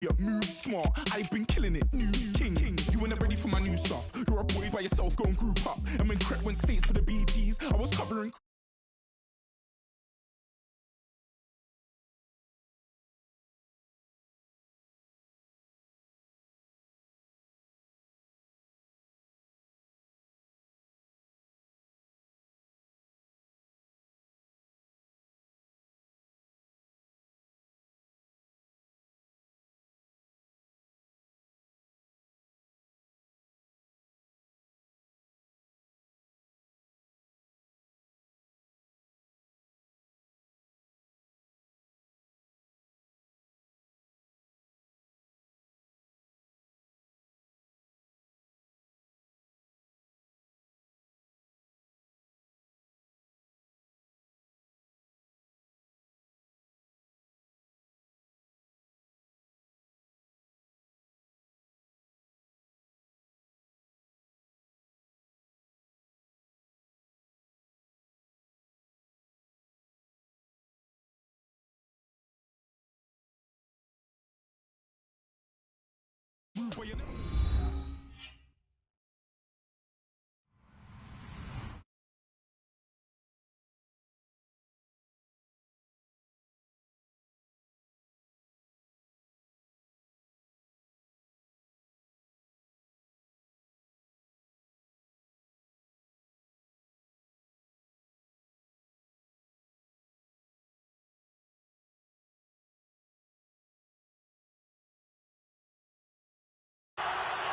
Yeah, move smart, I've been killing it. New king, you weren't ready for my new stuff. You're a boy by yourself, go and group up. And when Cret went states for the BTs, I was covering.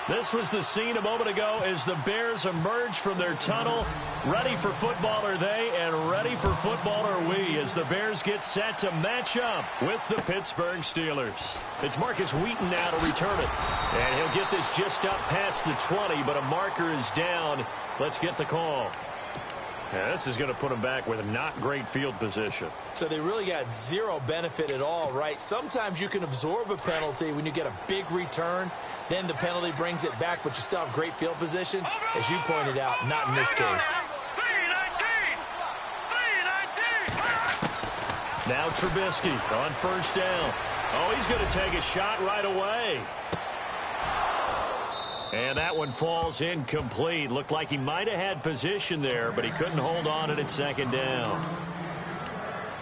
This was the scene a moment ago as the Bears emerged from their tunnel. Ready for football are they, and ready for football are we as the Bears get set to match up with the Pittsburgh Steelers. It's Marcus Wheaton now to return it. And he'll get this just up past the 20, but a marker is down. Let's get the call. Yeah, this is going to put them back with a not great field position. So they really got zero benefit at all, right? Sometimes you can absorb a penalty when you get a big return. Then the penalty brings it back, but you still have great field position. As you pointed out, not in this case. Now Trubisky on first down. Oh, he's going to take a shot right away. And that one falls incomplete. Looked like he might have had position there, but he couldn't hold on to it at second down.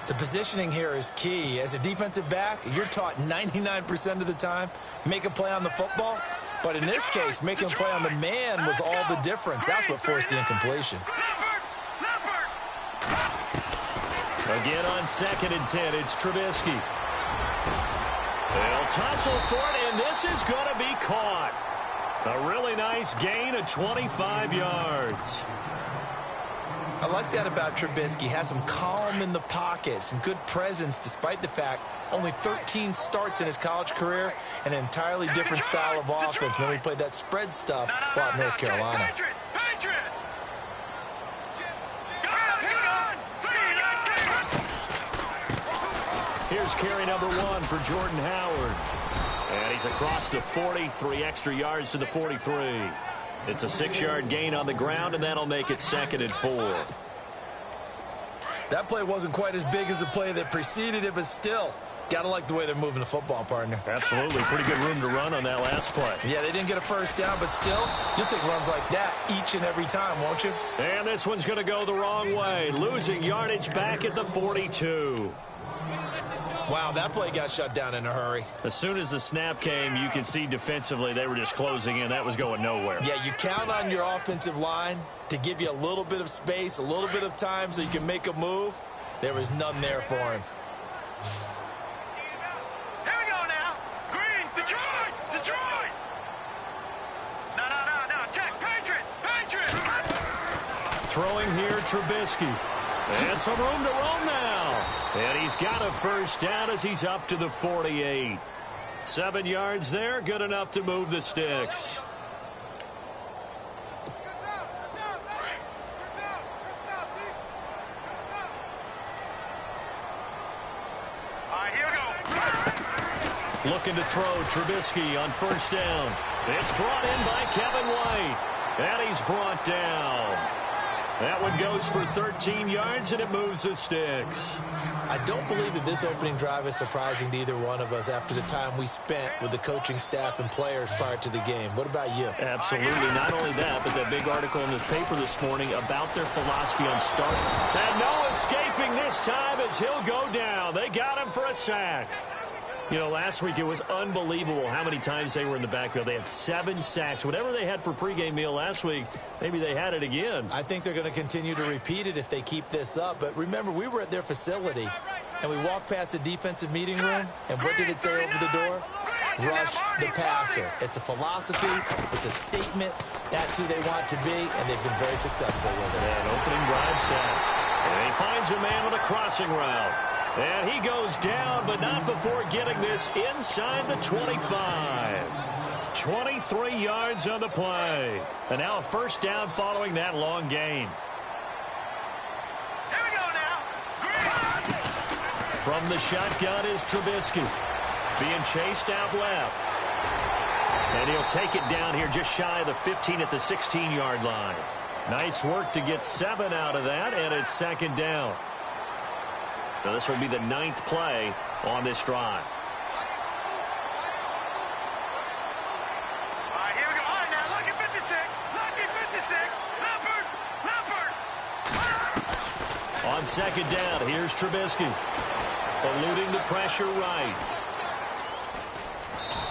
The positioning here is key. As a defensive back, you're taught 99% of the time, make a play on the football. But in this case, making a play on the man was all the difference. That's what forced the incompletion. Again on 2nd and 10, it's Trubisky. They'll tussle for it, and this is going to be caught. A really nice gain of 25 yards. I like that about Trubisky. Has some calm in the pocket, some good presence, despite the fact only 13 starts in his college career, and an entirely different style of offense when we played that spread stuff while at North Carolina. Here's carry number 1 for Jordan Howard. And he's across the 40, 3 extra yards to the 43. It's a 6-yard gain on the ground, and that'll make it 2nd and 4. That play wasn't quite as big as the play that preceded it, but still, gotta like the way they're moving the football, partner. Absolutely. Pretty good room to run on that last play. Yeah, they didn't get a first down, but still, you'll take runs like that each and every time, won't you? And this one's going to go the wrong way, losing yardage back at the 42. Wow, that play got shut down in a hurry. As soon as the snap came, you could see defensively they were just closing in. That was going nowhere. Yeah, you count on your offensive line to give you a little bit of space, a little bit of time so you can make a move. There was none there for him. Here we go now. Green, Detroit. No. Check, Patriot. Throwing here, Trubisky. And some room to roam now. And he's got a first down as he's up to the 48. 7 yards there, good enough to move the sticks. Looking to throw, Trubisky on first down. It's brought in by Kevin White. And he's brought down. That one goes for 13 yards, and it moves the sticks. I don't believe that this opening drive is surprising to either one of us after the time we spent with the coaching staff and players prior to the game. What about you? Absolutely. Not only that, but that big article in the paper this morning about their philosophy on start. And no escaping this time as he'll go down. They got him for a sack. You know, last week it was unbelievable how many times they were in the backfield. They had 7 sacks. Whatever they had for pregame meal last week, maybe they had it again. I think they're going to continue to repeat it if they keep this up. But remember, we were at their facility, and we walked past the defensive meeting room, and what did it say over the door? Rush the passer. It's a philosophy. It's a statement. That's who they want to be, and they've been very successful with it. An opening drive sack. And he finds a man on a crossing route. And he goes down, but not before getting this inside the 25. 23 yards on the play. And now a first down following that long gain. Here we go now. From the shotgun is Trubisky. Being chased out left. And he'll take it down here just shy of the 15 at the 16-yard line. Nice work to get 7 out of that, and it's second down. Now this will be the 9th play on this drive. All right, here we go. All right, now look at 56. Look at 56. Leopard. Leopard. On second down, here's Trubisky. Eluding the pressure right.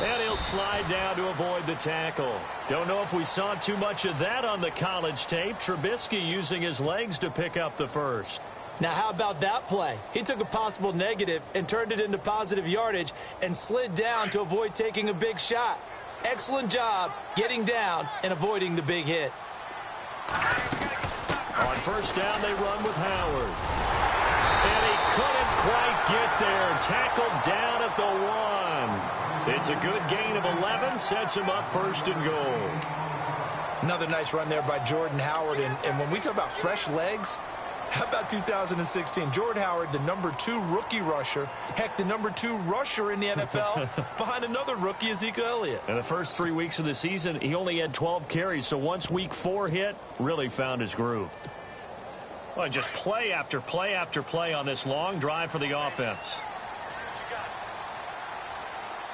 And he'll slide down to avoid the tackle. Don't know if we saw too much of that on the college tape. Trubisky using his legs to pick up the first. Now, how about that play? He took a possible negative and turned it into positive yardage and slid down to avoid taking a big shot. Excellent job getting down and avoiding the big hit. On first down, they run with Howard. And he couldn't quite get there. Tackled down at the 1. It's a good gain of 11. Sets him up first and goal. Another nice run there by Jordan Howard. And when we talk about fresh legs, how about 2016? Jordan Howard, the #2 rookie rusher. Heck, the #2 rusher in the NFL behind another rookie, Ezekiel Elliott. In the first 3 weeks of the season, he only had 12 carries. So once week 4 hit, really found his groove. Well, just play after play after play on this long drive for the offense.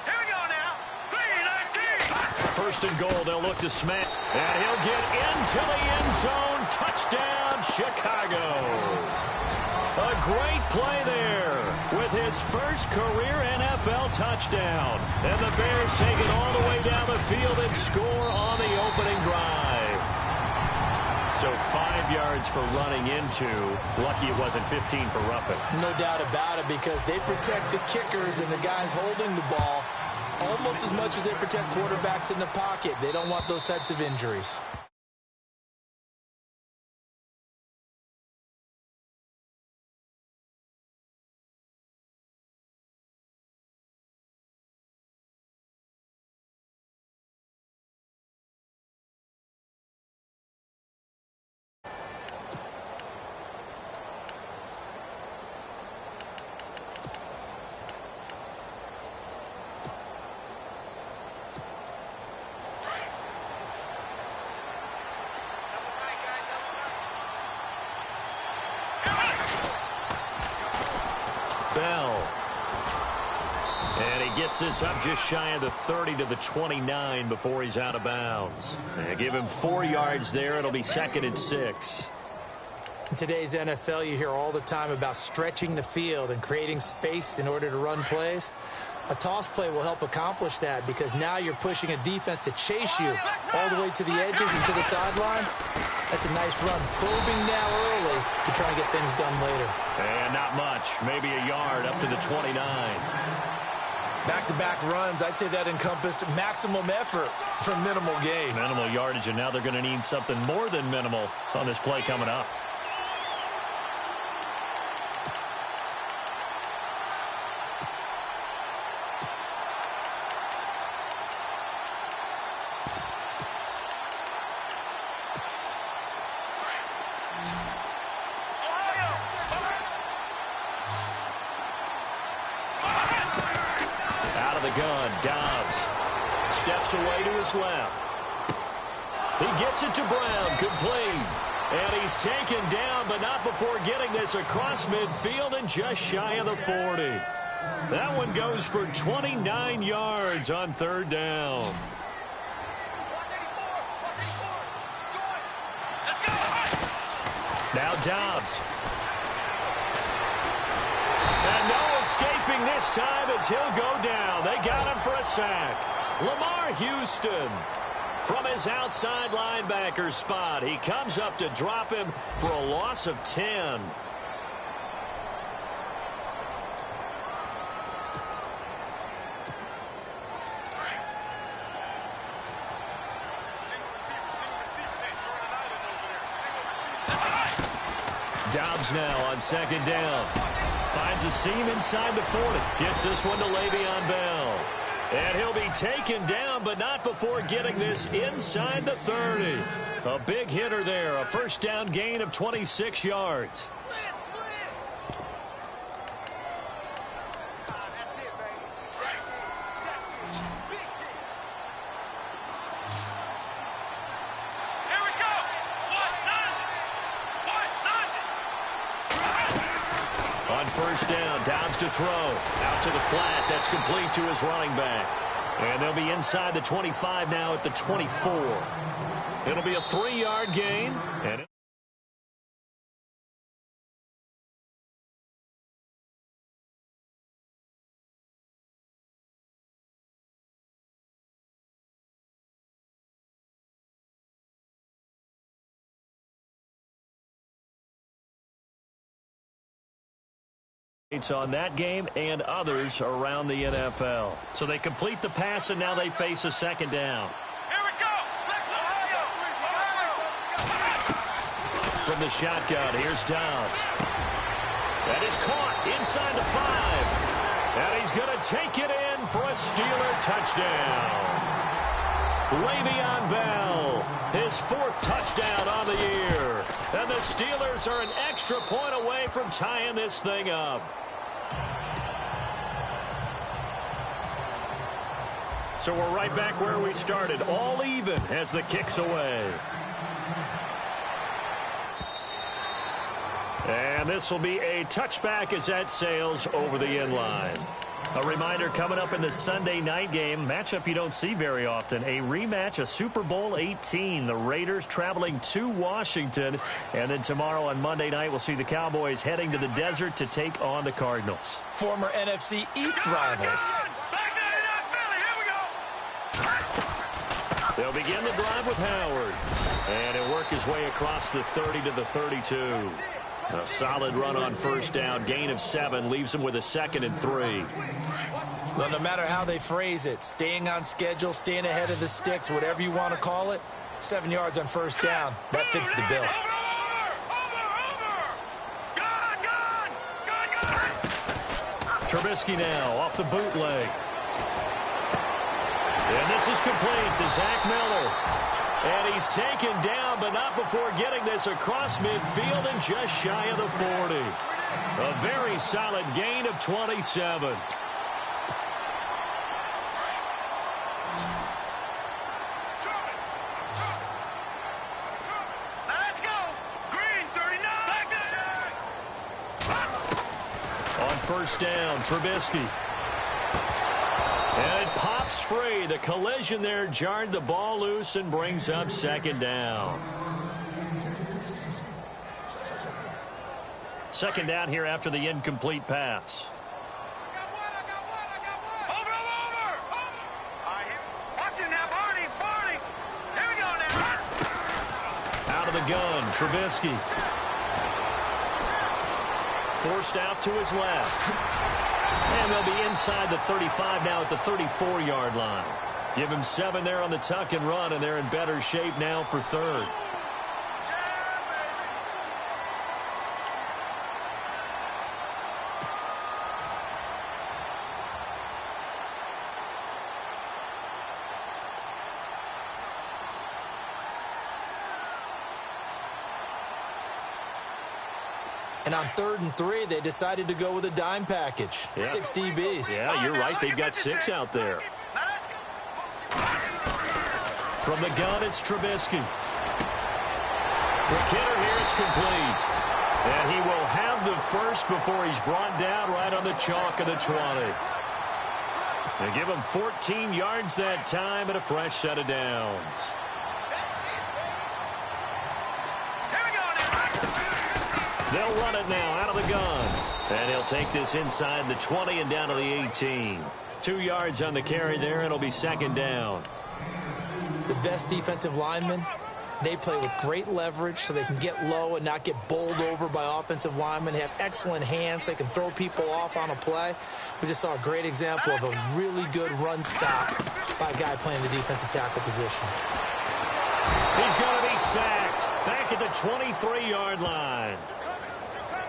Here we go now. 3-19. First and goal, they'll look to smash. And he'll get into the end zone. Touchdown, Chicago. A great play there with his first career NFL touchdown. And the Bears take it all the way down the field and score on the opening drive. So 5 yards for running into. Lucky it wasn't 15 for roughing. No doubt about it, because they protect the kickers and the guys holding the ball almost as much as they protect quarterbacks in the pocket. They don't want those types of injuries. And he gets this up just shy of the 30 to the 29 before he's out of bounds. They give him 4 yards there. It'll be 2nd and 6. In today's NFL, you hear all the time about stretching the field and creating space in order to run plays. A toss play will help accomplish that, because now you're pushing a defense to chase you all the way to the edges and to the sideline. That's a nice run, probing now early to try and get things done later. And not much, maybe a yard up to the 29. Back-to-back runs, I'd say that encompassed maximum effort for minimal gain. Minimal yardage, and now they're going to need something more than minimal on this play coming up. Away to his left. He gets it to Brown. Complete. And he's taken down, but not before getting this across midfield and just shy of the 40. That one goes for 29 yards on third down. Now Dobbs. And no escaping this time as he'll go down. They got him for a sack. Lamar Houston from his outside linebacker spot. He comes up to drop him for a loss of 10. Dobbs now on second down. Finds a seam inside the 40. Gets this one to Le'Veon Bell. And he'll be taken down, but not before getting this inside the 30. A big hitter there. A first down gain of 26 yards. On first down, Dobbs to throw. Out to the flat. That's complete to his running back. And they'll be inside the 25 now at the 24. It'll be a 3-yard gain. And on that game and others around the NFL. So they complete the pass, and now they face a second down. Here we go. From the shotgun, here's Dobbs. That is caught inside the 5. And he's going to take it in for a Steeler touchdown. Le'Veon Bell, his 4th touchdown on the year. And the Steelers are an extra point away from tying this thing up. So we're right back where we started, all even as the kick's away. And this will be a touchback as that sails over the end line. A reminder coming up in the Sunday night game, matchup you don't see very often, a rematch of Super Bowl 18. The Raiders traveling to Washington. And then tomorrow on Monday night, we'll see the Cowboys heading to the desert to take on the Cardinals. Former NFC East rivals. They'll begin the drive with Howard. And he'll work his way across the 30 to the 32. A solid run on first down. Gain of 7 leaves him with a 2nd and 3. Well, no matter how they phrase it, staying on schedule, staying ahead of the sticks, whatever you want to call it, 7 yards on first down, that fits the bill. Trubisky now off the bootleg. And this is complete to Zach Miller. And he's taken down, but not before getting this across midfield and just shy of the 40. A very solid gain of 27. Let's go. Green 39. On first down, Trubisky. And it pops free. The collision there jarred the ball loose and brings up 2nd down. 2nd down here after the incomplete pass. Over. Watch it now, Barney. Here we go now. Out of the gun, Trubisky. Forced out to his left. And they'll be inside the 35 now at the 34-yard line. Give him 7 there on the tuck and run, and they're in better shape now for 3rd. And on 3rd and 3, they decided to go with a dime package. Yeah. 6 DBs. Yeah, you're right. They've got 6 out there. From the gun, it's Trubisky. McKinnon here, it's complete. And he will have the first before he's brought down right on the chalk of the 20. They give him 14 yards that time and a fresh set of downs. They'll run it now out of the gun. And he'll take this inside the 20 and down to the 18. 2 yards on the carry there, and it'll be second down. The best defensive linemen, they play with great leverage so they can get low and not get bowled over by offensive linemen. They have excellent hands. They can throw people off on a play. We just saw a great example of a really good run stop by a guy playing the defensive tackle position. He's going to be sacked back at the 23-yard line.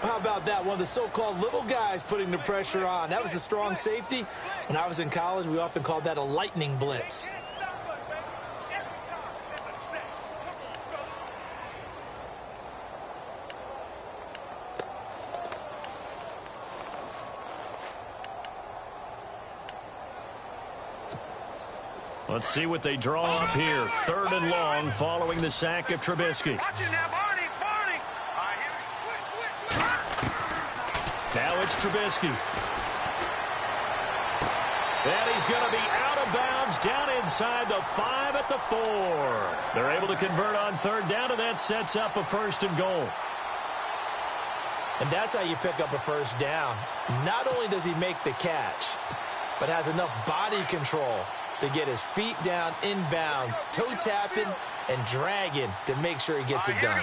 How about that? One of the so-called little guys putting the pressure on. That was the strong safety. When I was in college, we often called that a lightning blitz. Let's see what they draw up here. 3rd and long following the sack of Trubisky. Now it's Trubisky. And he's going to be out of bounds down inside the 5 at the 4. They're able to convert on 3rd down, and that sets up a 1st and goal. And that's how you pick up a 1st down. Not only does he make the catch, but has enough body control to get his feet down inbounds, toe tapping and dragging to make sure he gets it done.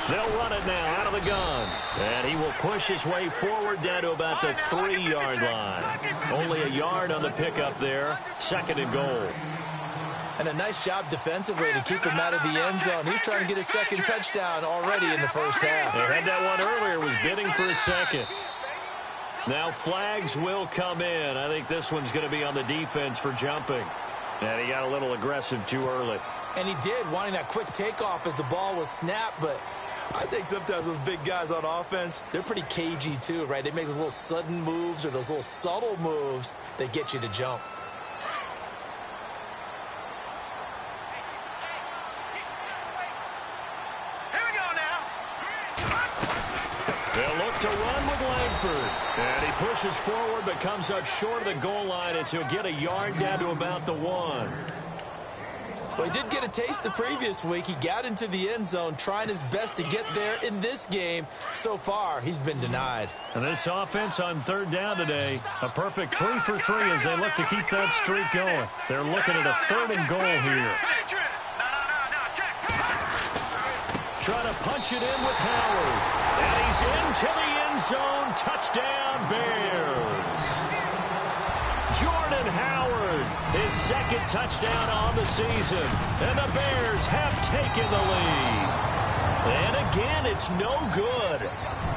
They'll run it now out of the gun. And he will push his way forward down to about the 3-yard line. Only a yard on the pickup there. 2nd and goal. And a nice job defensively to keep him out of the end zone. He's trying to get his 2nd touchdown already in the 1st half. They had that one earlier, was bidding for a 2nd. Now flags will come in. I think this one's going to be on the defense for jumping. And he got a little aggressive too early. And he did, wanting that quick takeoff as the ball was snapped, but I think sometimes those big guys on offense, they're pretty cagey too, right? They make those little sudden moves or those little subtle moves that get you to jump. Here we go now. They'll look to run with Langford. And he pushes forward but comes up short of the goal line as he'll get a yard down to about the 1. Well, he did get a taste the previous week. He got into the end zone trying his best to get there in this game. So far, he's been denied. And this offense on 3rd down today, a perfect 3 for 3 as they look to keep that streak going. They're looking at a 3rd and goal here. Trying to punch it in with Howard. And he's into the end zone. Touchdown, Bears. Jordan Howard, his 2nd touchdown on the season. And the Bears have taken the lead. And again, it's no good.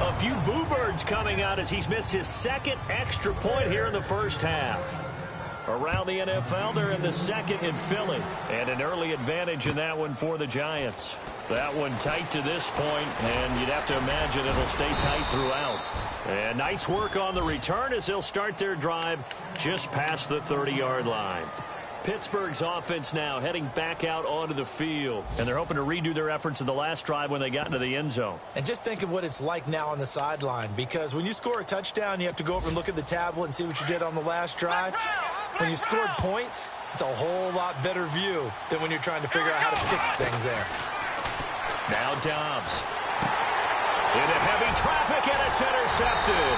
A few boo birds coming out as he's missed his 2nd extra point here in the 1st half. Around the NFL, they're in the 2nd in Philly. And an early advantage in that one for the Giants. That one tight to this point, and you'd have to imagine it'll stay tight throughout. And nice work on the return as they'll start their drive just past the 30-yard line. Pittsburgh's offense now heading back out onto the field, and they're hoping to redo their efforts in the last drive when they got into the end zone. And just think of what it's like now on the sideline, because when you score a touchdown, you have to go over and look at the tablet and see what you did on the last drive. When you scored points, it's a whole lot better view than when you're trying to figure out how to fix things there. Now Dobbs. Into heavy traffic, and it's intercepted.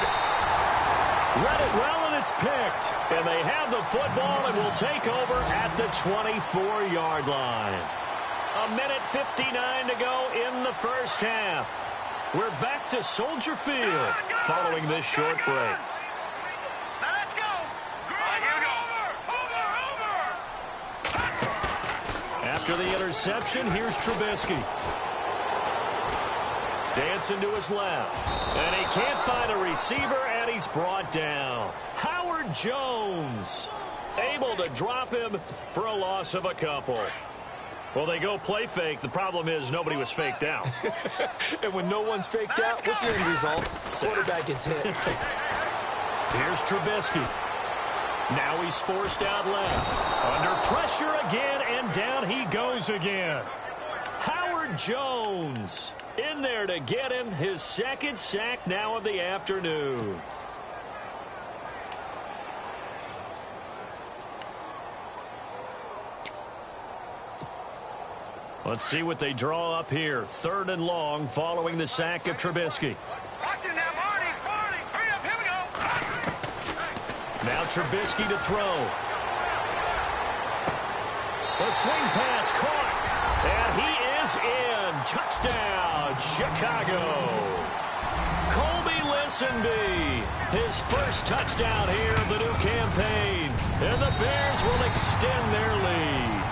Read it well, and it's picked. And they have the football and will take over at the 24-yard line. 1:59 to go in the 1st half. We're back to Soldier Field following this short break. Now let's go. Here we go. After the interception, here's Trubisky. Dancing to his left. And he can't find a receiver, and he's brought down. Howard Jones able to drop him for a loss of a couple. Well, they go play fake. The problem is nobody was faked out. And when no one's faked out, what's the end result? Quarterback gets hit. Here's Trubisky. Now he's forced out left. Under pressure again, and down he goes again. Howard Jones in there to get him his second sack now of the afternoon. Let's see what they draw up here. 3rd and long following the sack of Trubisky. Watch it now, Marty. Hurry up, here we go. Now Trubisky to throw. The swing pass caught. And he is in. Touchdown, Chicago. Colby Listenbee, his first touchdown here of the new campaign. And the Bears will extend their lead.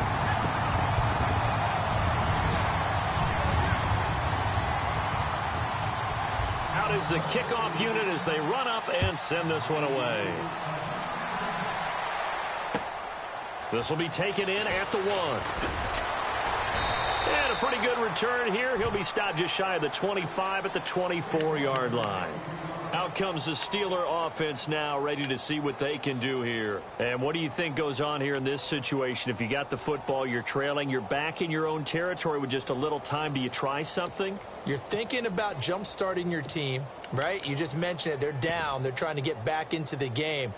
Out is the kickoff unit as they run up and send this one away. This will be taken in at the 1. And a pretty good return here. He'll be stopped just shy of the 25 at the 24-yard line. Out comes the Steeler offense now, ready to see what they can do here. And what do you think goes on here in this situation? If you got the football, you're trailing, you're back in your own territory with just a little time. Do you try something? You're thinking about jump-starting your team, right? You just mentioned it. They're down. They're trying to get back into the game.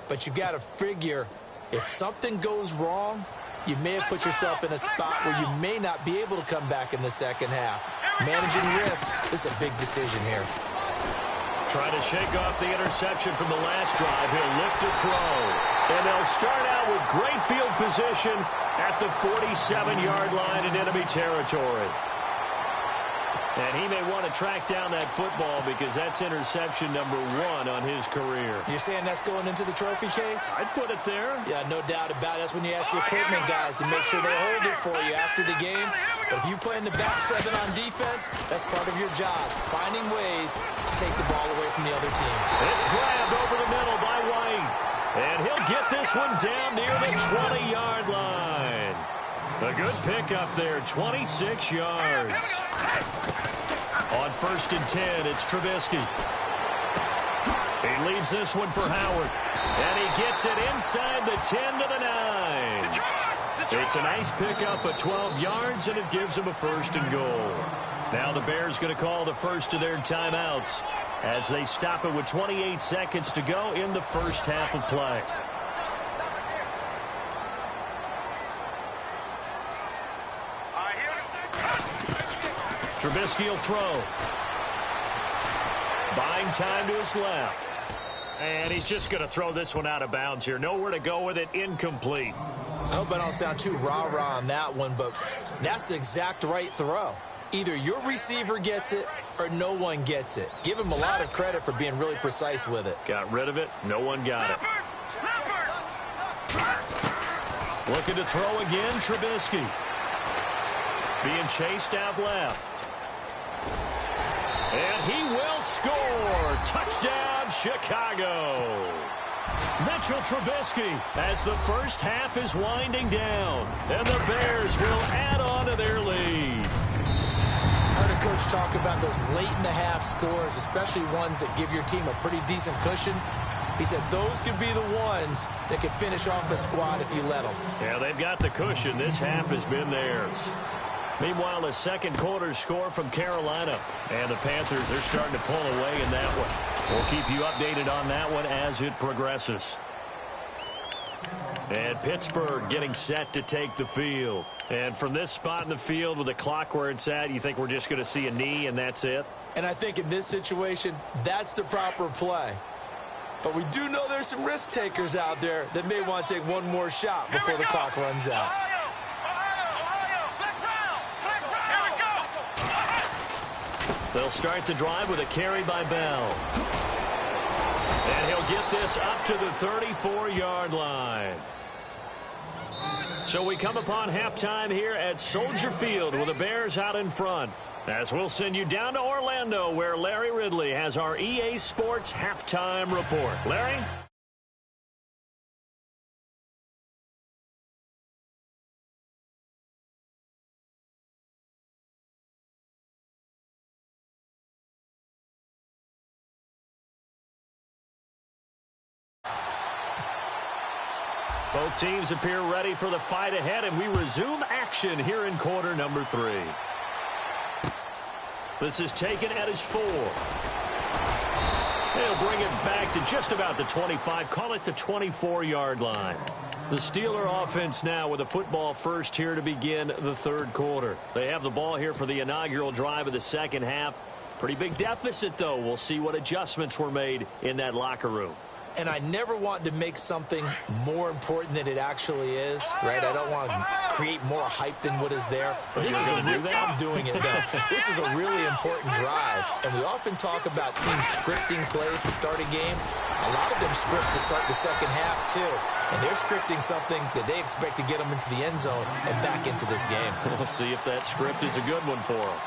But you got to figure if something goes wrong, you may have put yourself in a spot where you may not be able to come back in the second half. Managing risk is a big decision here. Trying to shake off the interception from the last drive. He'll look to throw. And they'll start out with great field position at the 47-yard line in enemy territory. And he may want to track down that football because that's interception number 1 on his career. You're saying that's going into the trophy case? I'd put it there. Yeah, no doubt about it. That's when you ask the equipment guys to make sure they hold it for you after the game. But if you play in the back 7 on defense, that's part of your job, finding ways to take the ball away from the other team. It's grabbed over the middle by White. And he'll get this one down near the 20-yard line. A good pickup there, 26 yards. On 1st and 10, it's Trubisky. He leaves this one for Howard. And he gets it inside the 10 to the 9. It's a nice pickup of 12 yards, and it gives him a 1st and goal. Now the Bears going to call the first of their timeouts as they stop it with 28 seconds to go in the first half of play. Trubisky will throw. Buying time to his left. And he's just going to throw this one out of bounds here. Nowhere to go with it. Incomplete. I hope I don't sound too rah-rah on that one, but that's the exact right throw. Either your receiver gets it or no one gets it. Give him a lot of credit for being really precise with it. Got rid of it. No one got it. Looking to throw again, Trubisky. Being chased out left. And he will score. Touchdown, Chicago. Mitchell Trubisky as the first half is winding down. And the Bears will add on to their lead. I heard a coach talk about those late-in-the-half scores, especially ones that give your team a pretty decent cushion. He said those could be the ones that could finish off a squad if you let them. Yeah, they've got the cushion. This half has been theirs. Meanwhile, a second quarter score from Carolina. And the Panthers, they're starting to pull away in that one. We'll keep you updated on that one as it progresses. And Pittsburgh getting set to take the field. And from this spot in the field with the clock where it's at, you think we're just going to see a knee and that's it? And I think in this situation, that's the proper play. But we do know there's some risk takers out there that may want to take one more shot before the clock runs out. They'll start the drive with a carry by Bell. And he'll get this up to the 34-yard line. So we come upon halftime here at Soldier Field with the Bears out in front. As we'll send you down to Orlando where Larry Ridley has our EA Sports halftime report. Larry? Both teams appear ready for the fight ahead, and we resume action here in quarter number 3. This is taken at his 4. They'll bring it back to just about the 25. Call it the 24-yard line. The Steeler offense now with a football first here to begin the third quarter. They have the ball here for the inaugural drive of the second half. Pretty big deficit, though. We'll see what adjustments were made in that locker room. And I never want to make something more important than it actually is, right? I don't want to create more hype than what is there. But this is I'm doing it, though. This is a really important drive. And we often talk about teams scripting plays to start a game. A lot of them script to start the second half, too. And they're scripting something that they expect to get them into the end zone and back into this game. We'll see if that script is a good one for them.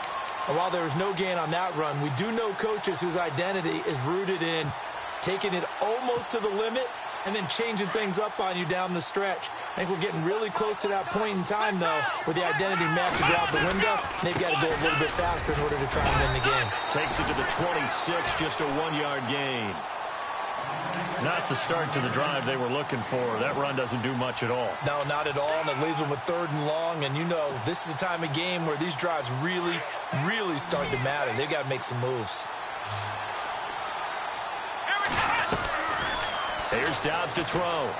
And while there was no gain on that run, we do know coaches whose identity is rooted in taking it almost to the limit and then changing things up on you down the stretch. I think we're getting really close to that point in time, though, where the identity map to go out the window. They've got to go a little bit faster in order to try and win the game. Takes it to the 26, just a 1-yard gain. Not the start to the drive they were looking for. That run doesn't do much at all. No, not at all, and it leaves them with 3rd and long. And you know, this is the time of game where these drives really, really start to matter. They've got to make some moves. Here's Dobbs to throw.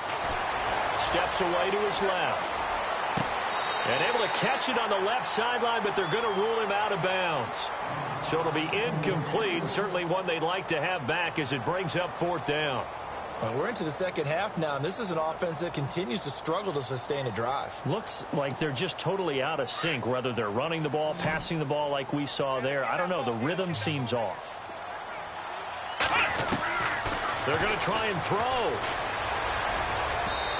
Steps away to his left. And able to catch it on the left sideline, but they're going to rule him out of bounds. So it'll be incomplete. Certainly one they'd like to have back as it brings up 4th down. Well, we're into the second half now, and this is an offense that continues to struggle to sustain a drive. Looks like they're just totally out of sync, whether they're running the ball, passing the ball like we saw there. I don't know. The rhythm seems off. They're going to try and throw.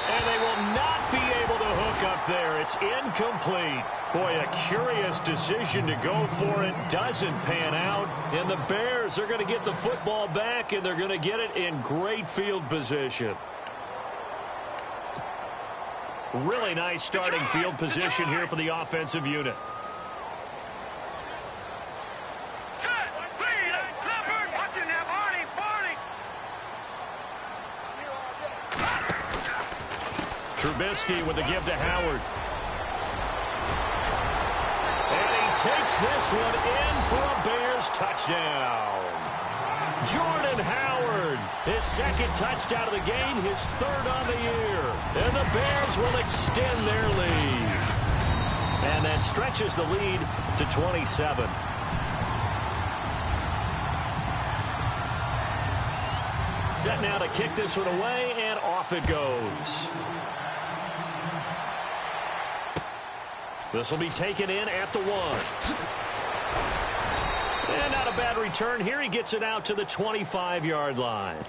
And they will not be able to hook up there. It's incomplete. Boy, a curious decision to go for it. Doesn't pan out. And the Bears are going to get the football back, and they're going to get it in great field position. Really nice starting field position here for the offensive unit. Trubisky with the give to Howard. And he takes this one in for a Bears touchdown. Jordan Howard, his 2nd touchdown of the game, his 3rd on the year. And the Bears will extend their lead. And that stretches the lead to 27. Set now to kick this one away, and off it goes. This will be taken in at the 1. And not a bad return here. He gets it out to the 25-yard line.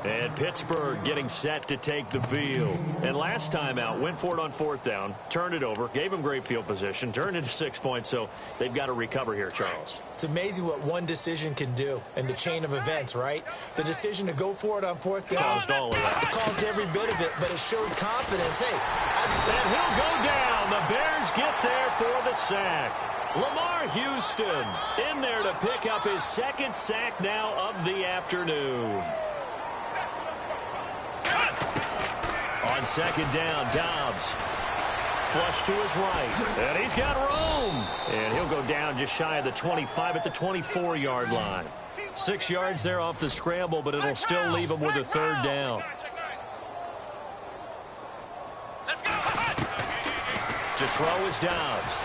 And Pittsburgh getting set to take the field. And last time out, went for it on 4th down, turned it over, gave him great field position, turned into 6 points, so they've got to recover here, Charles. It's amazing what one decision can do in the chain of events, right? The decision to go for it on 4th down. Caused all of that. It caused every bit of it, but it showed confidence. Hey. And he'll go down. The Bears get there for the sack. Lamar Houston in there to pick up his 2nd sack now of the afternoon. On 2nd down, Dobbs. Flush to his right. And he's got room. And he'll go down just shy of the 25 at the 24-yard line. 6 yards there off the scramble, but it'll still leave him with a 3rd down. To throw is Dobbs.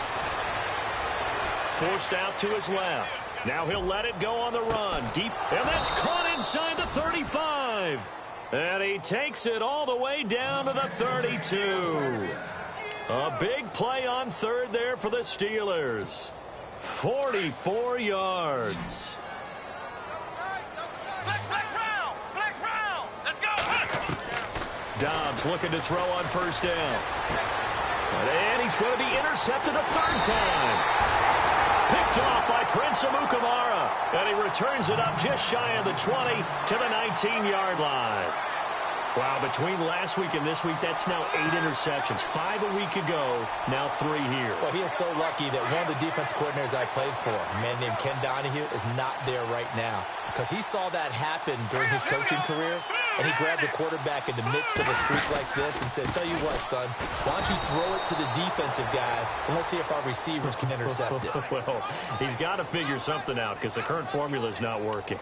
Forced out to his left. Now he'll let it go on the run. Deep. And that's caught inside the 35. And he takes it all the way down to the 32. A big play on 3rd there for the Steelers. 44 yards. Dobbs looking to throw on 1st down. And he's going to be intercepted a 3rd time. Picked off by Prince Amukamara. And he returns it up just shy of the 20 to the 19-yard line. Wow, between last week and this week, that's now 8 interceptions. 5 a week ago, now 3 here. Well, he is so lucky that one of the defensive coordinators I played for, a man named Ken Donahue, is not there right now. Because he saw that happen during his coaching career, and he grabbed the quarterback in the midst of a streak like this and said, tell you what, son, why don't you throw it to the defensive guys, and let's see if our receivers can intercept it. Well, he's got to figure something out because the current formula is not working.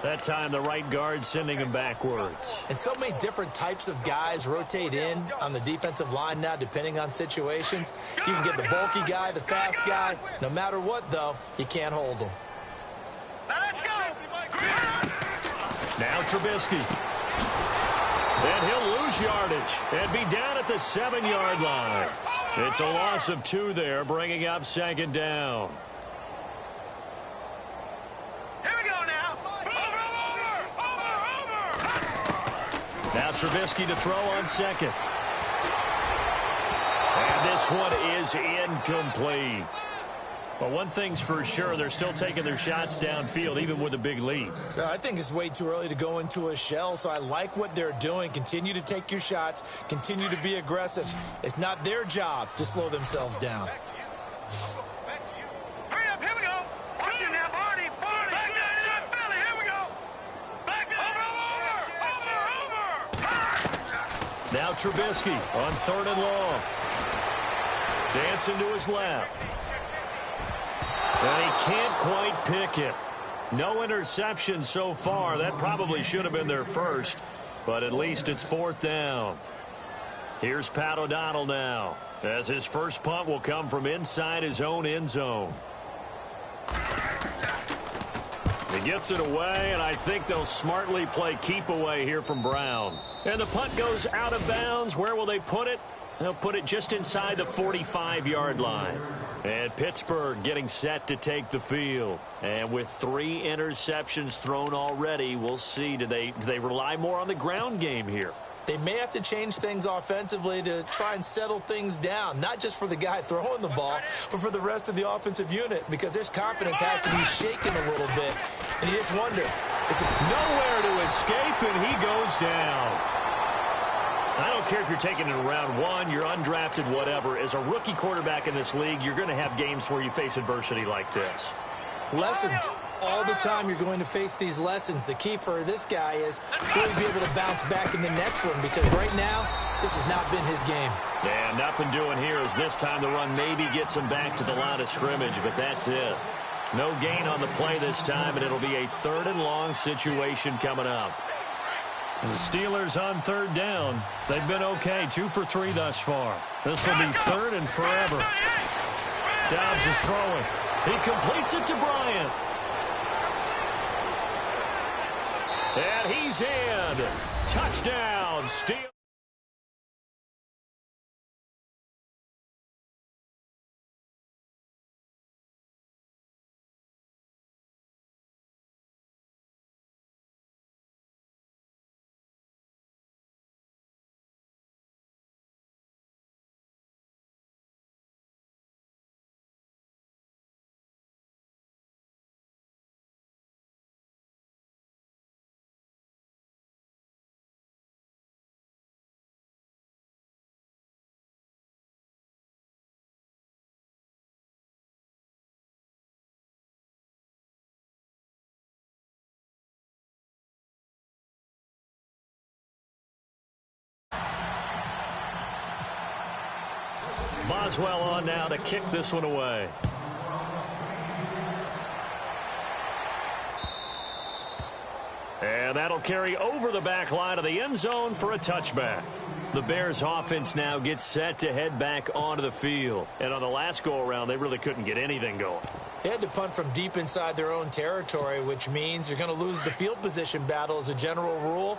That time, the right guard sending him backwards. And so many different types of guys rotate in on the defensive line now, depending on situations. You can get the bulky guy, the fast guy. No matter what, though, you can't hold them. Now let's go. Now Trubisky. And he'll lose yardage and be down at the 7-yard line. It's a loss of 2 there, bringing up 2nd down. Now Trubisky to throw on 2nd. And this one is incomplete. But one thing's for sure, they're still taking their shots downfield, even with a big lead. I think it's way too early to go into a shell, so I like what they're doing. Continue to take your shots. Continue to be aggressive. It's not their job to slow themselves down. Hurry up, here we go. Watch it now, Barney. Back down, Philly, here we go. Back over. Now Trubisky on 3rd and long. Dancing to his left. And he can't quite pick it. No interception so far. That probably should have been their first, but at least it's 4th down. Here's Pat O'Donnell now, as his first punt will come from inside his own end zone. He gets it away, and I think they'll smartly play keep away here from Brown. And the punt goes out of bounds. Where will they put it? They'll put it just inside the 45-yard line. And Pittsburgh getting set to take the field. And with 3 interceptions thrown already, we'll see. Do they rely more on the ground game here? They may have to change things offensively to try and settle things down, not just for the guy throwing the ball, but for the rest of the offensive unit, because their confidence has to be shaken a little bit. And you just wonder, is it nowhere to escape, and he goes down. I don't care if you're taking it in round 1, you're undrafted, whatever. As a rookie quarterback in this league, you're going to have games where you face adversity like this. Lessons. All the time you're going to face these lessons. The key for this guy is really be able to bounce back in the next one, because right now, this has not been his game. And nothing doing here as this time the run maybe gets him back to the line of scrimmage, but that's it. No gain on the play this time, and it'll be a 3rd and long situation coming up. The Steelers on 3rd down. They've been okay, 2 for 3 thus far. This will be 3rd and forever. Dobbs is throwing. He completes it to Bryant. And he's in. Touchdown, Steelers. Boswell on now to kick this one away. And that'll carry over the back line of the end zone for a touchback. The Bears offense now gets set to head back onto the field. And on the last go-around, they really couldn't get anything going. They had to punt from deep inside their own territory, which means you're going to lose the field position battle as a general rule.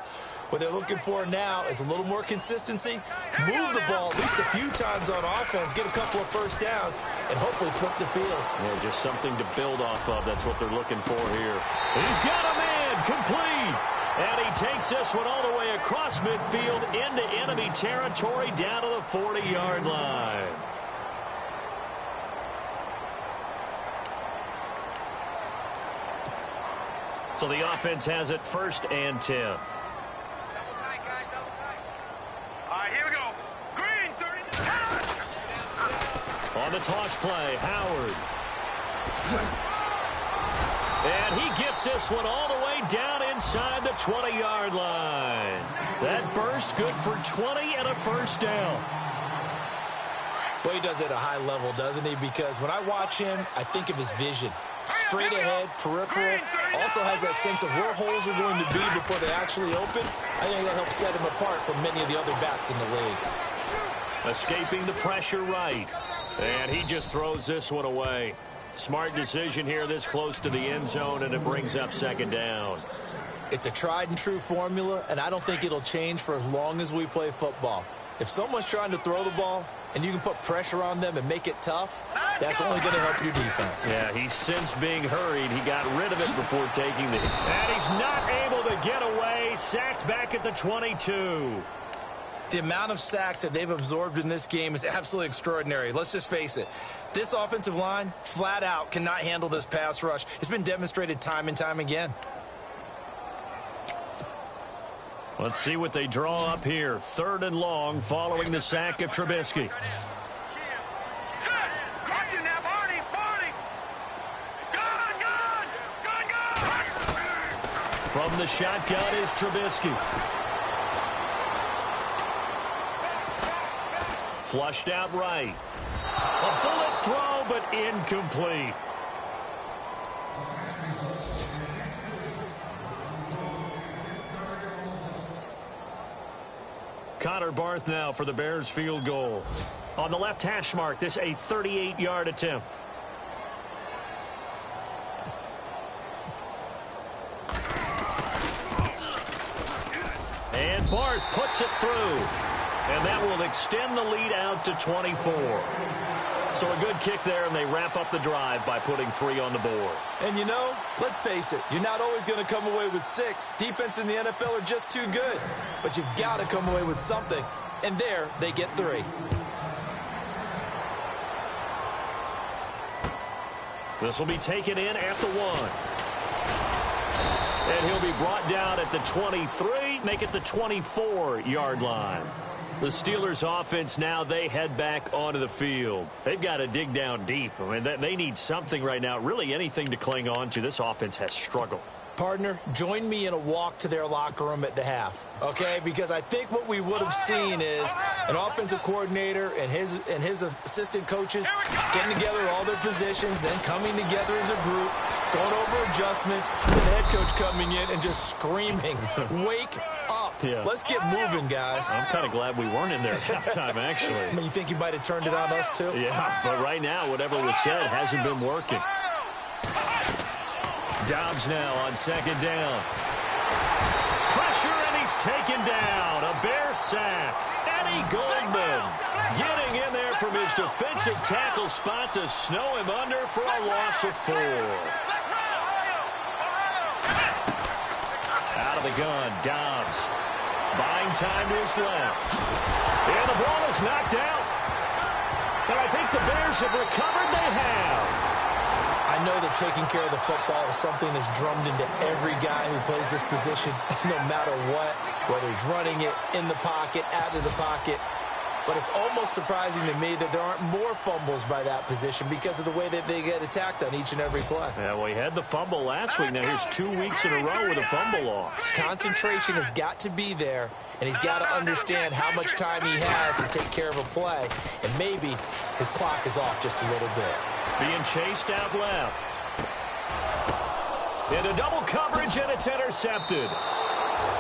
What they're looking for now is a little more consistency, move the ball at least a few times on offense, get a couple of first downs, and hopefully flip the field. Yeah, just something to build off of. That's what they're looking for here. He's got a man complete. And he takes this one all the way across midfield into enemy territory down to the 40-yard line. So the offense has it 1st and 10. On the toss play, Howard. And he gets this one all the way way down inside the 20-yard line. That burst good for 20 and a first down. Well, he does it at a high level, doesn't he? Because when I watch him, I think of his vision. Straight ahead, peripheral, also has that sense of where holes are going to be before they actually open. I think that'll help set him apart from many of the other backs in the league. Escaping the pressure right. And he just throws this one away. Smart decision here this close to the end zone, and it brings up second down. It's a tried and true formula, and I don't think it'll change for as long as we play football. If someone's trying to throw the ball and you can put pressure on them and make it tough, that's only going to help your defense. Yeah, he's since being hurried. He got rid of it before taking the... And he's not able to get away. Sacked back at the 22. The amount of sacks that they've absorbed in this game is absolutely extraordinary. Let's just face it. This offensive line, flat out, cannot handle this pass rush. It's been demonstrated time and time again. Let's see what they draw up here. 3rd and long following the sack of Trubisky. From the shotgun is Trubisky. Flushed out right. A bullet throw, but incomplete. Connor Barth now for the Bears field goal. On the left hash mark, this a 38-yard attempt. And Barth puts it through. And that will extend the lead out to 24. So a good kick there, and they wrap up the drive by putting 3 on the board. And, you know, let's face it, you're not always going to come away with 6. Defense in the NFL are just too good. But you've got to come away with something. And there, they get 3. This will be taken in at the 1. And he'll be brought down at the 23, make it the 24-yard line. The Steelers' offense now, they head back onto the field. They've got to dig down deep. I mean, they need something right now, really anything to cling on to. This offense has struggled. Partner, join me in a walk to their locker room at the half, okay? Because I think what we would have seen is an offensive coordinator and his assistant coaches getting together all their positions, then coming together as a group, going over adjustments, and the head coach coming in and just screaming, wake up. Yeah. Let's get moving, guys. I'm kind of glad we weren't in there at halftime, actually. I mean, you think you might have turned it on us, too? Yeah, but right now, whatever was said hasn't been working. Dobbs now on 2nd down. Pressure, and he's taken down. A Bear sack. Eddie Goldman getting in there from his defensive tackle spot to snow him under for a loss of 4. Out of the gun, Dobbs. Buying time to his left. And the ball is knocked out. But I think the Bears have recovered. They have. I know that taking care of the football is something that's drummed into every guy who plays this position, no matter what, whether he's running it, in the pocket, out of the pocket. But it's almost surprising to me that there aren't more fumbles by that position because of the way that they get attacked on each and every play. Yeah, well, he had the fumble last week. Now here's 2 weeks in a row with a fumble loss. Concentration has got to be there, and he's got to understand how much time he has to take care of a play, and maybe his clock is off just a little bit. Being chased out left. Into double coverage, and it's intercepted.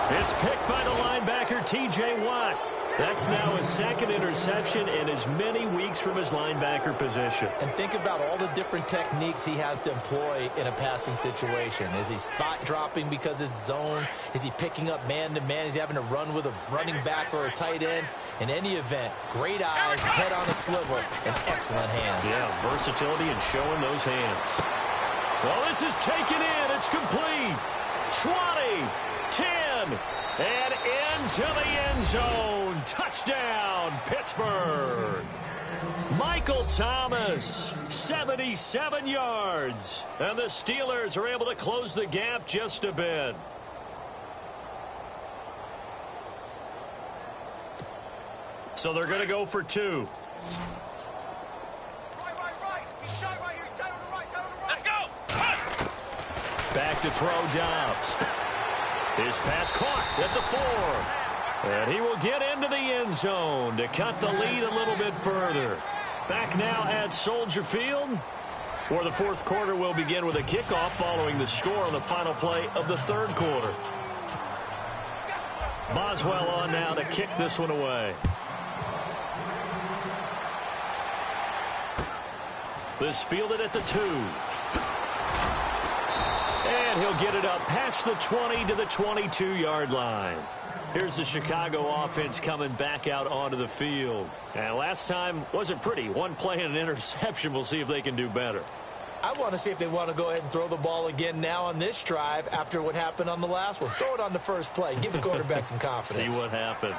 It's picked by the linebacker, T.J. Watt. That's now his 2nd interception in as many weeks from his linebacker position. And think about all the different techniques he has to employ in a passing situation. Is he spot dropping because it's zone? Is he picking up man-to-man? Is he having to run with a running back or a tight end? In any event, great eyes, head on a swivel, and excellent hands. Yeah, versatility and showing those hands. Well, this is taken in. It's complete. 20, 10, and into the end zone. Touchdown, Pittsburgh. Michael Thomas, 77 yards. And the Steelers are able to close the gap just a bit. So they're going to go for 2. Back to throw Dobbs. His pass caught at the 4. And he will get into the end zone to cut the lead a little bit further. Back now at Soldier Field, where the fourth quarter will begin with a kickoff following the score on the final play of the third quarter. Boswell on now to kick this one away. This fielded at the 2. And he'll get it up past the 20 to the 22-yard line. Here's the Chicago offense coming back out onto the field. And last time wasn't pretty. One play and an interception. We'll see if they can do better. I want to see if they want to go ahead and throw the ball again now on this drive after what happened on the last one. Throw it on the first play. Give the quarterback some confidence. See what happens.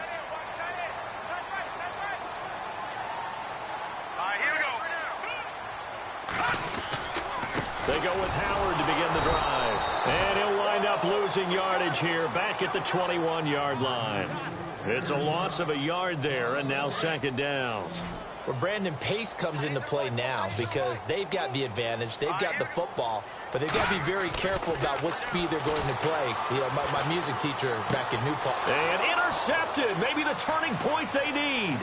They go with Howard to begin the drive. And he'll wind up losing yardage here back at the 21-yard line. It's a loss of a yard there, and now second down. Well, Brandon, pace comes into play now because they've got the advantage. They've got the football, but they've got to be very careful about what speed they're going to play. You know, my music teacher back in New Paltz. And intercepted. Maybe the turning point they need.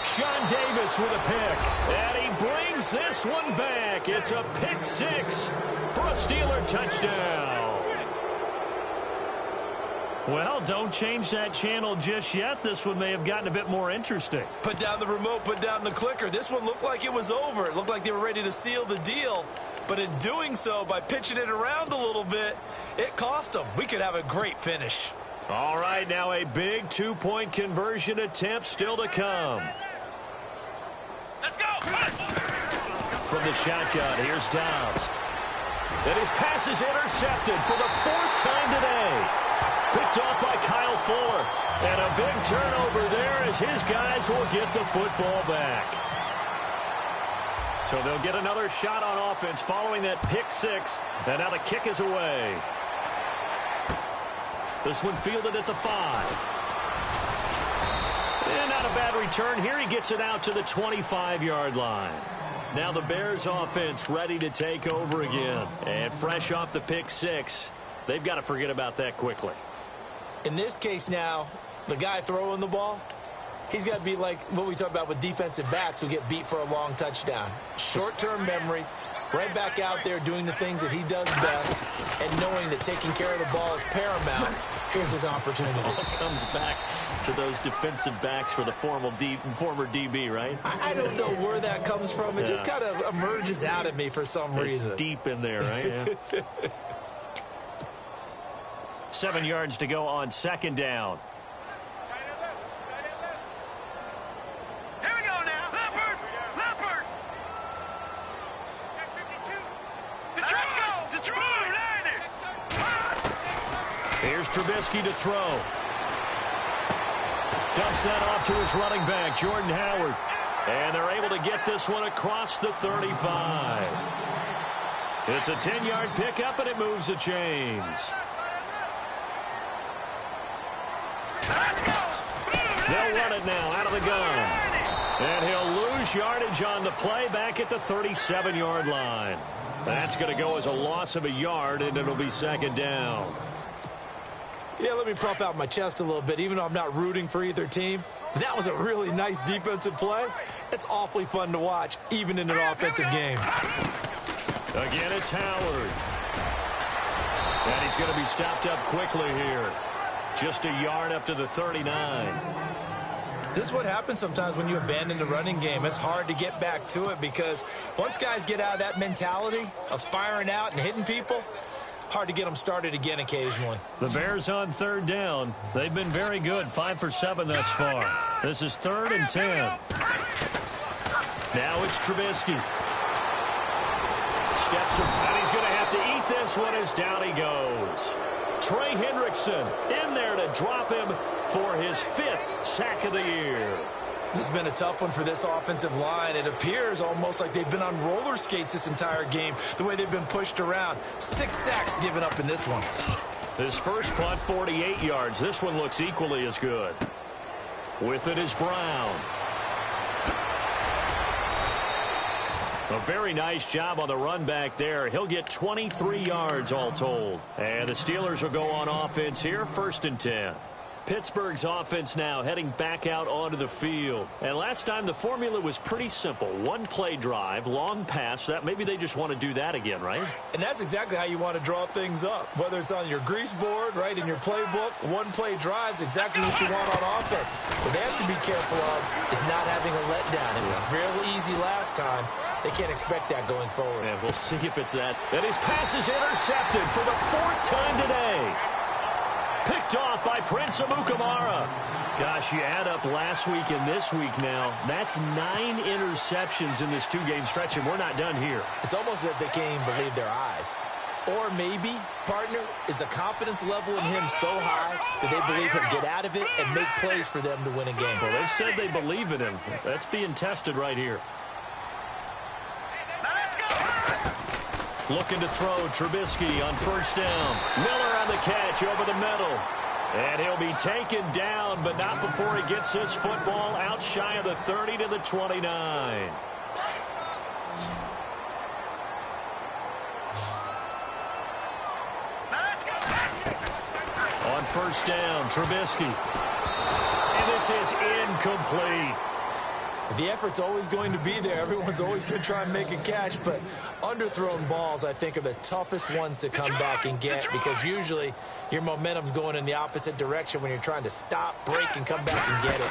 Sean Davis with a pick. And he brings this one back. It's a pick 6 for a Steeler touchdown. Well, don't change that channel just yet. This one may have gotten a bit more interesting. Put down the remote, put down the clicker. This one looked like it was over. It looked like they were ready to seal the deal. But in doing so, by pitching it around a little bit, it cost them. We could have a great finish. All right, now a big two-point conversion attempt still to come. Let's go! From the shotgun, here's Dobbs. And his pass is intercepted for the 4th time today. Picked off by Kyle Fuller. And a big turnover there as his guys will get the football back. So they'll get another shot on offense following that pick 6. And now the kick is away. This one fielded at the 5. And not a bad return here. He gets it out to the 25-yard line. Now the Bears offense ready to take over again. And fresh off the pick 6, they've got to forget about that quickly. In this case now, the guy throwing the ball, he's got to be like what we talk about with defensive backs who get beat for a long touchdown. Short-term memory, right back out there doing the things that he does best, and knowing that taking care of the ball is paramount. Here's his opportunity. All comes back to those defensive backs for the former DB, right? I don't know where that comes from. It just kind of emerges out of me for some reason. It's deep in there, right? Yeah. 7 yards to go on second down. Here we go now. Leopard! Leopard! Let's go! Here's Trubisky to throw. Dumps that off to his running back, Jordan Howard. And they're able to get this one across the 35. It's a 10-yard pickup, and it moves the chains. They'll run it now out of the gun. And he'll lose yardage on the play back at the 37-yard line. That's going to go as a loss of a yard, and it'll be second down. Yeah, let me puff out my chest a little bit, even though I'm not rooting for either team. That was a really nice defensive play. It's awfully fun to watch, even in an offensive game. Again, it's Howard. And he's going to be stopped up quickly here. Just a yard up to the 39. This is what happens sometimes when you abandon the running game. It's hard to get back to it because once guys get out of that mentality of firing out and hitting people, hard to get them started again occasionally. The Bears on third down. They've been very good, 5 for 7 thus far. This is 3rd and 10. Now it's Trubisky. Steps him, and he's going to have to eat this one as down he goes. Trey Hendrickson in there to drop him for his 5th sack of the year. This has been a tough one for this offensive line. It appears almost like they've been on roller skates this entire game, the way they've been pushed around. 6 sacks given up in this one. His first punt, 48 yards. This one looks equally as good. With it is Brown. A very nice job on the run back there. He'll get 23 yards all told. And the Steelers will go on offense here, 1st and 10. Pittsburgh's offense now heading back out onto the field. And last time the formula was pretty simple. One-play drive, long pass. That maybe they just want to do that again, right? And that's exactly how you want to draw things up. Whether it's on your grease board, right, in your playbook, one-play drive's exactly what you want on offense. What they have to be careful of is not having a letdown. It was real easy last time. They can't expect that going forward. And we'll see if it's that. And his pass is intercepted for the 4th time today. Picked off by Prince Amukamara. Gosh, you add up last week and this week now. That's 9 interceptions in this 2-game stretch, and we're not done here. It's almost as if they can't even believe their eyes. Or maybe, partner, is the confidence level in him so high that they believe he'll get out of it and make plays for them to win a game. Well, they've said they believe in him. That's being tested right here. Looking to throw, Trubisky on 1st down. Miller on the catch over the middle. And he'll be taken down, but not before he gets this football out shy of the 30 to the 29. On 1st down, Trubisky. And this is incomplete. The effort's always going to be there. Everyone's always going to try and make a catch, but underthrown balls, I think, are the toughest ones to come back and get because usually your momentum's going in the opposite direction when you're trying to stop, break, and come back and get it.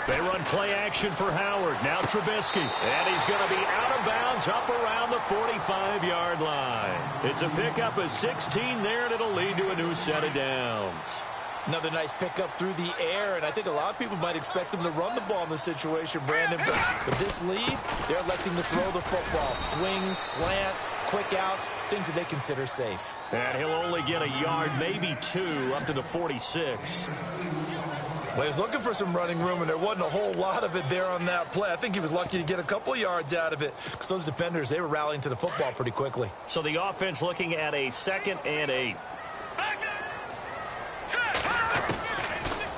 They run play action for Howard. Now Trubisky. And he's going to be out of bounds up around the 45-yard line. It's a pickup of 16 there, and it'll lead to a new set of downs. Another nice pickup through the air, and I think a lot of people might expect them to run the ball in this situation, Brandon. But with this lead, they're electing to throw the football. Swings, slants, quick outs, things that they consider safe. And he'll only get a yard, maybe 2, up to the 46. Well, he was looking for some running room, and there wasn't a whole lot of it there on that play. I think he was lucky to get a couple of yards out of it because those defenders, they were rallying to the football pretty quickly. So the offense looking at a 2nd and 8.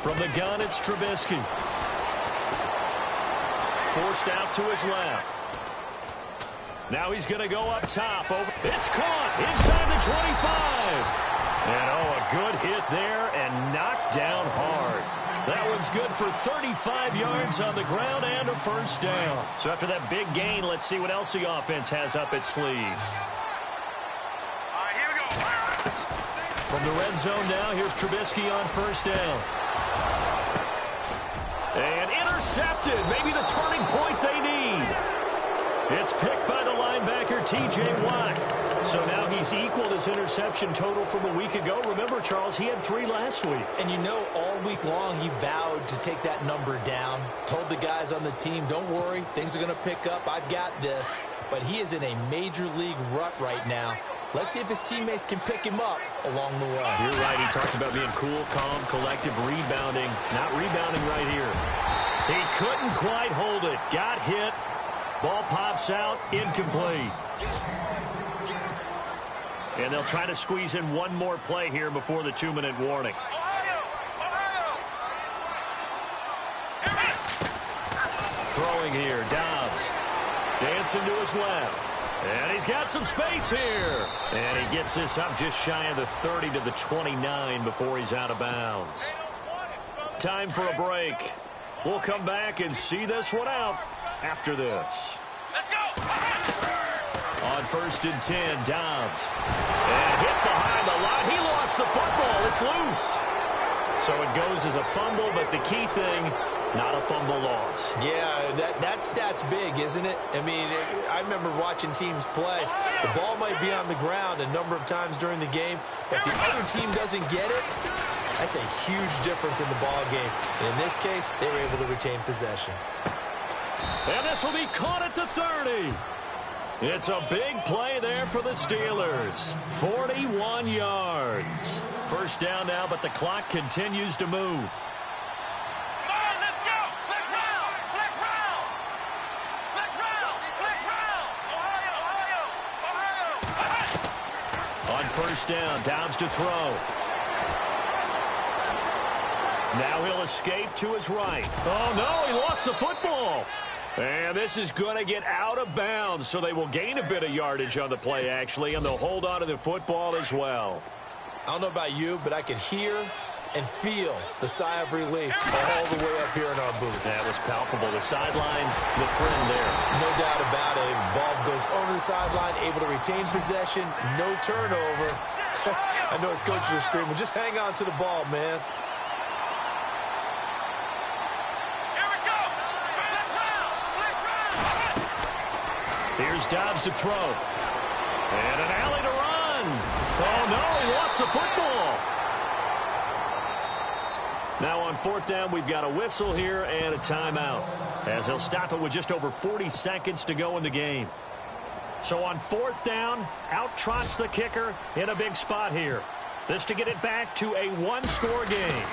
From the gun, it's Trubisky. Forced out to his left. Now he's going to go up top. It's caught inside the 25. And, a good hit there and knocked down hard. That one's good for 35 yards on the ground and a 1st down. So after that big gain, let's see what else the offense has up its sleeve. All right, here we go. From the red zone now, here's Trubisky on 1st down. And intercepted. Maybe the turning point they need. It's picked by the linebacker, T.J. Watt. So now he's equaled his interception total from a week ago. Remember, Charles, he had 3 last week. And you know, all week long he vowed to take that number down. Told the guys on the team, don't worry, things are going to pick up. I've got this. But he is in a major league rut right now. Let's see if his teammates can pick him up along the way. You're right. He talked about being cool, calm, collective, rebounding. Not rebounding right here. He couldn't quite hold it. Got hit. Ball pops out. Incomplete. And they'll try to squeeze in one more play here before the 2-minute warning. Throwing here. Dobbs. Dancing to his left. And he's got some space here. And he gets this up just shy of the 30 to the 29 before he's out of bounds. Time for a break. We'll come back and see this one out after this. Let's go. On 1st and 10, Dobbs. And hit behind the line. He lost the football. It's loose. So it goes as a fumble, but the key thing, not a fumble loss. Yeah, that stat's big, isn't it? I mean, I remember watching teams play. The ball might be on the ground a number of times during the game, but if the other team doesn't get it, that's a huge difference in the ball game. And in this case, they were able to retain possession. And this will be caught at the 30. It's a big play there for the Steelers. 41 yards. 1st down now, but the clock continues to move. Come on, let's go. Let's round. Let's round. Let's round. Let's round. Ohio. On 1st down, Dobbs to throw. Now he'll escape to his right. Oh, no, he lost the football. And this is going to get out of bounds, so they will gain a bit of yardage on the play, actually, and they'll hold on to the football as well. I don't know about you, but I can hear and feel the sigh of relief all the way up here in our booth. That was palpable. The sideline, the friend there. No doubt about it. Ball goes over the sideline, able to retain possession, no turnover. I know his coaches are screaming, just hang on to the ball, man. Here's Dobbs to throw. And an alley to run. Oh, no, he lost the football. Now on fourth down, we've got a whistle here and a timeout, as they'll stop it with just over 40 seconds to go in the game. So on fourth down, out trots the kicker in a big spot here. This to get it back to a one-score game.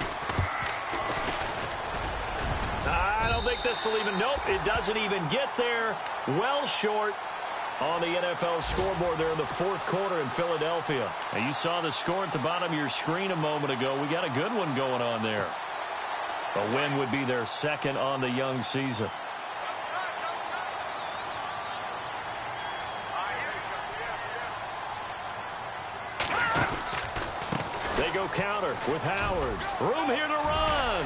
I don't think this will even, nope, it doesn't even get there. Well short on the NFL scoreboard there in the fourth quarter in Philadelphia. And you saw the score at the bottom of your screen a moment ago. We got a good one going on there. A win would be their second on the young season. They go counter with Howard. Room here to run.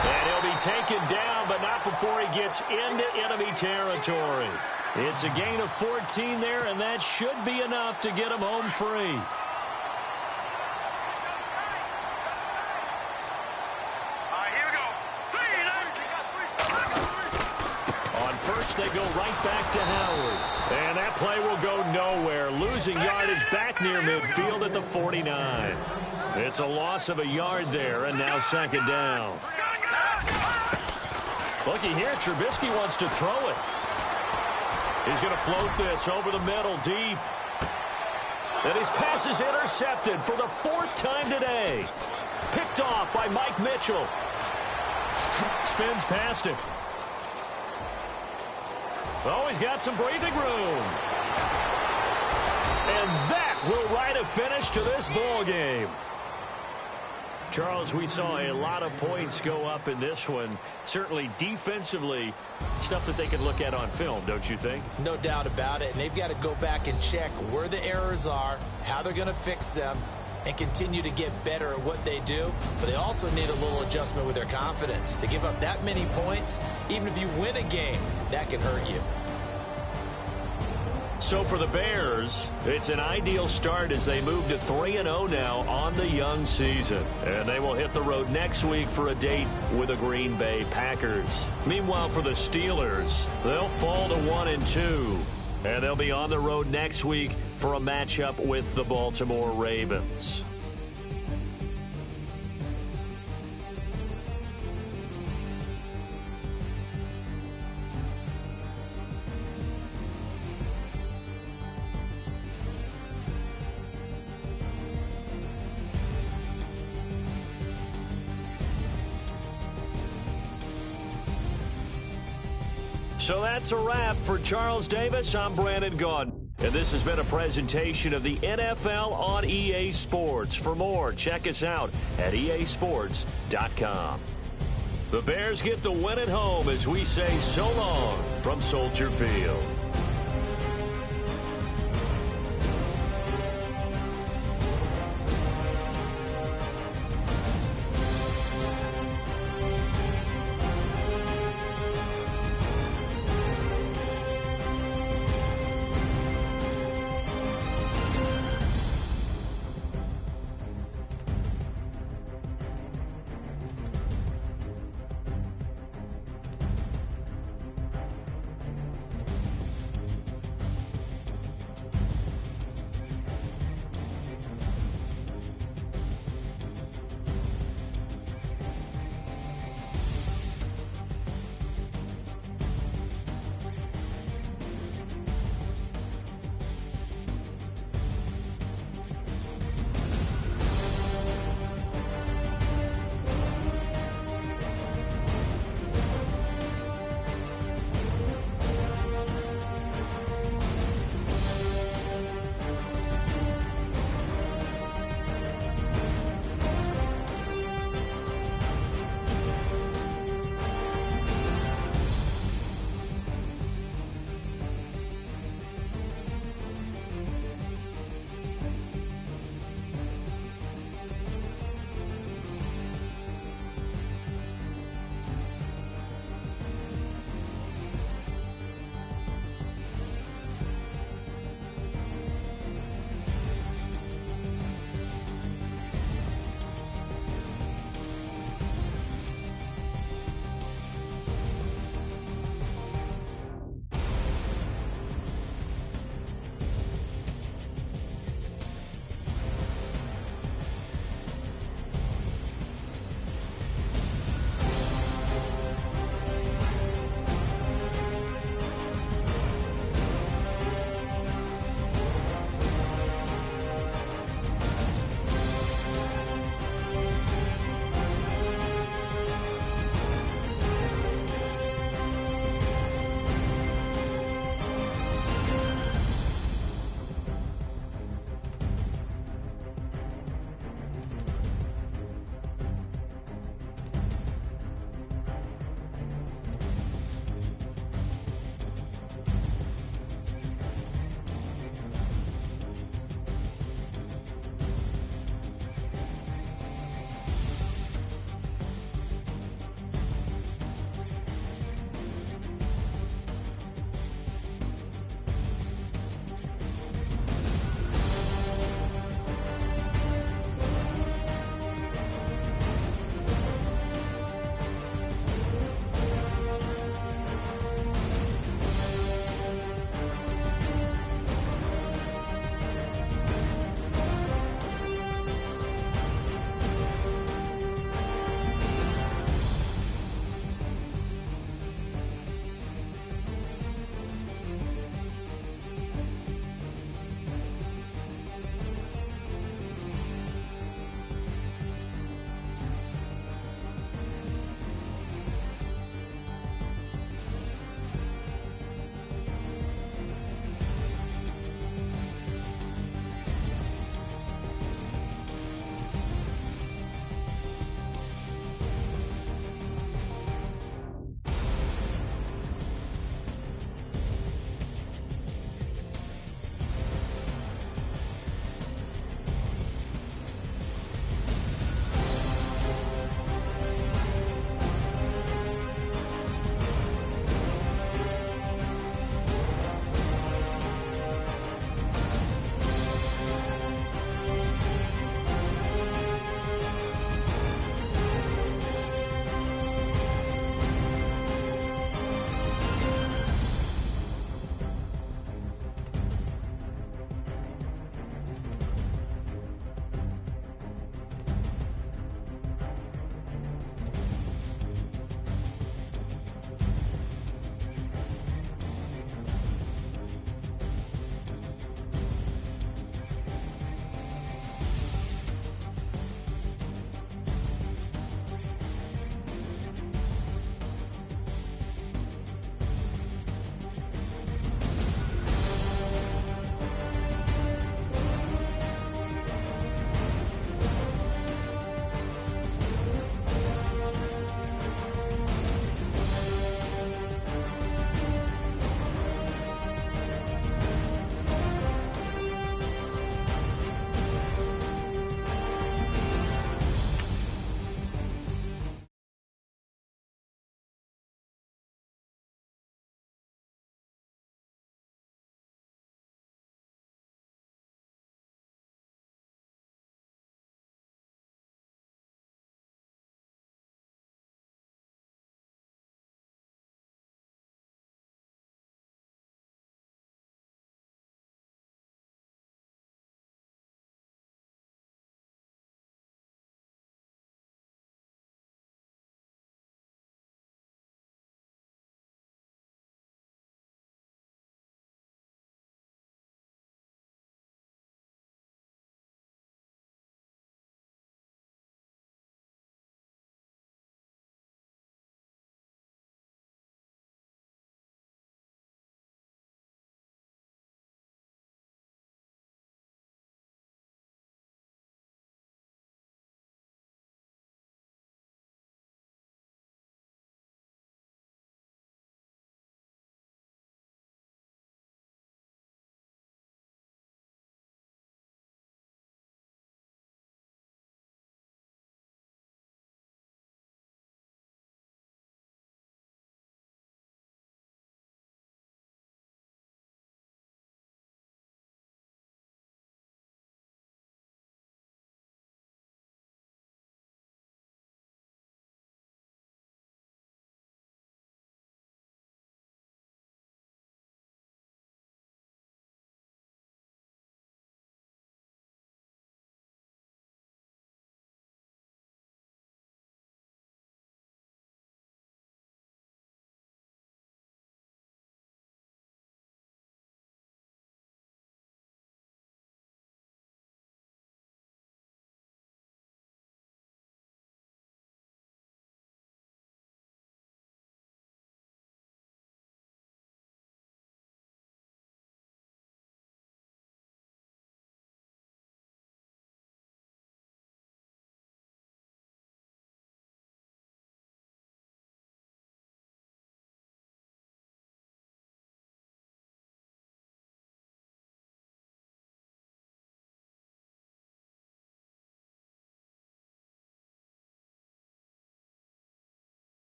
And he'll be taken down, but not before he gets into enemy territory. It's a gain of 14 there, and that should be enough to get him home free. Here we go. On first, they go right back to Howard. And that play will go nowhere, losing yardage back near midfield at the 49. It's a loss of a yard there, and now second down. Looky here, Trubisky wants to throw it. He's going to float this over the middle deep. And his pass is intercepted for the fourth time today. Picked off by Mike Mitchell. Spins past him. Oh, he's got some breathing room. And that will write a finish to this ball game. Charles, we saw a lot of points go up in this one. Certainly defensively, stuff that they can look at on film, don't you think? No doubt about it. And they've got to go back and check where the errors are, how they're going to fix them, and continue to get better at what they do. But they also need a little adjustment with their confidence. To give up that many points, even if you win a game, that can hurt you. So for the Bears, it's an ideal start as they move to 3-0 now on the young season. And they will hit the road next week for a date with the Green Bay Packers. Meanwhile, for the Steelers, they'll fall to 1-2. And they'll be on the road next week for a matchup with the Baltimore Ravens. So that's a wrap for Charles Davis. I'm Brandon Gaudin. And this has been a presentation of the NFL on EA Sports. For more, check us out at easports.com. The Bears get the win at home as we say so long from Soldier Field.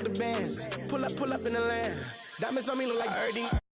the bands. Pull up in the land. Diamonds on me look like Birdie.